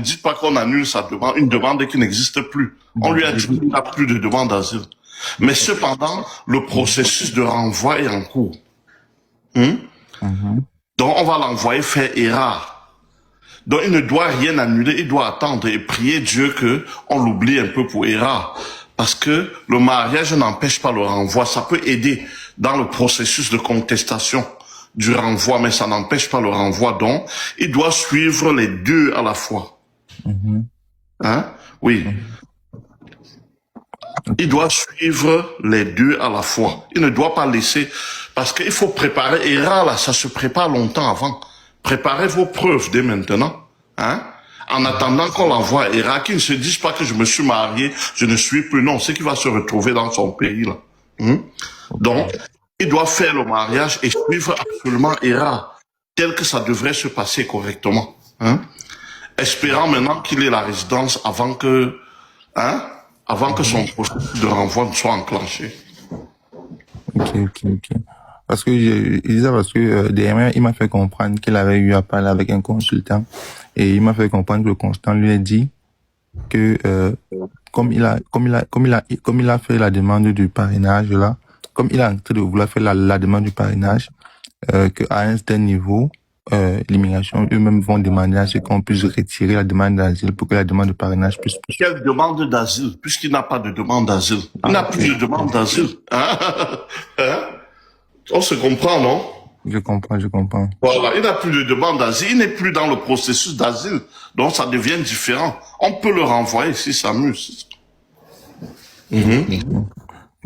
dites pas qu'on annule sa demande, une demande qui n'existe plus. On lui a dit qu'il n'a plus de demande d'asile. Mais cependant, le processus de renvoi est en cours. Donc, on va l'envoyer faire ERA. Donc, il ne doit rien annuler, il doit attendre et prier Dieu que on l'oublie un peu pour ERA. Parce que le mariage n'empêche pas le renvoi. Ça peut aider dans le processus de contestation du renvoi, mais ça n'empêche pas le renvoi. Donc, il doit suivre les deux à la fois. Hein? Oui. Il doit suivre les deux à la fois. Il ne doit pas laisser, parce qu'il faut préparer. ERA, là, ça se prépare longtemps avant. Préparez vos preuves dès maintenant. Hein? En attendant qu'on l'envoie à ERA, qu'il ne se dise pas que je me suis marié, je ne suis plus. Non, c'est qu'il va se retrouver dans son pays, là. Donc, il doit faire le mariage et suivre absolument ERA, tel que ça devrait se passer correctement. Hein? Espérant maintenant qu'il ait la résidence avant que son processus de renvoi ne soit enclenché. Ok. Parce que il disait parce que derrière, il m'a fait comprendre qu'il avait eu à parler avec un consultant et il m'a fait comprendre que le consultant lui a dit que comme il a fait la demande du parrainage là, comme il a en train de vouloir faire la demande du parrainage, que à un certain niveau, l'immigration eux-mêmes vont demander à ce qu'on puisse retirer la demande d'asile pour que la demande de parrainage puisse. Quelle demande d'asile, puisqu'il n'a pas de demande d'asile. Il n'a plus de demande d'asile. On se comprend, non? Je comprends. Voilà, il n'a plus de demande d'asile, il n'est plus dans le processus d'asile. Donc ça devient différent. On peut le renvoyer s'il s'amuse.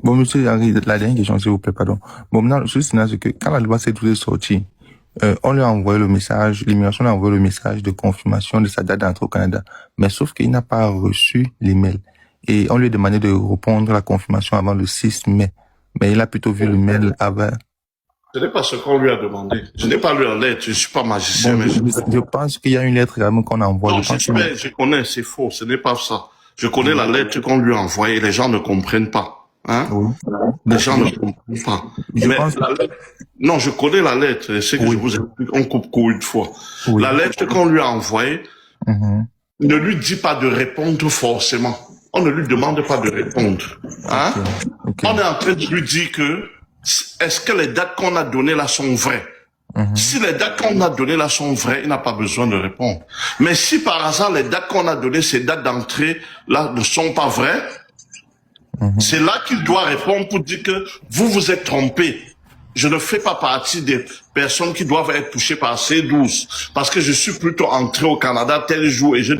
Bon, monsieur, la dernière question, s'il vous plaît, pardon. Bon, maintenant, le souci, c'est que quand la loi C12 est sortie, on lui a envoyé le message, l'immigration lui a envoyé le message de confirmation de sa date d'entrée au Canada. Mais sauf qu'il n'a pas reçu l'email. Et on lui a demandé de répondre à la confirmation avant le 6 mai. Mais il a plutôt vu le mail avant. Ce n'est pas ce qu'on lui a demandé. Je n'ai pas lu la lettre, je ne suis pas magicien. Bon, mais je pense qu'il y a une lettre également qu'on envoie. Non, je connais, c'est faux, ce n'est pas ça. Je connais la lettre qu'on lui a envoyée, les gens ne comprennent pas. Hein? Oui. Les gens ne comprennent pas. Non, je connais la lettre, c'est que je vous explique, on coupe court une fois. Oui. La lettre qu'on lui a envoyée ne lui dit pas de répondre forcément. On ne lui demande pas de répondre. Hein? On est en train de lui dire que est-ce que les dates qu'on a données là sont vraies? Si les dates qu'on a données là sont vraies, il n'a pas besoin de répondre. Mais si par hasard les dates qu'on a données, ces dates d'entrée là ne sont pas vraies, c'est là qu'il doit répondre pour dire que vous vous êtes trompé. Je ne fais pas partie des personnes qui doivent être touchées par C12 parce que je suis plutôt entré au Canada tel jour et je...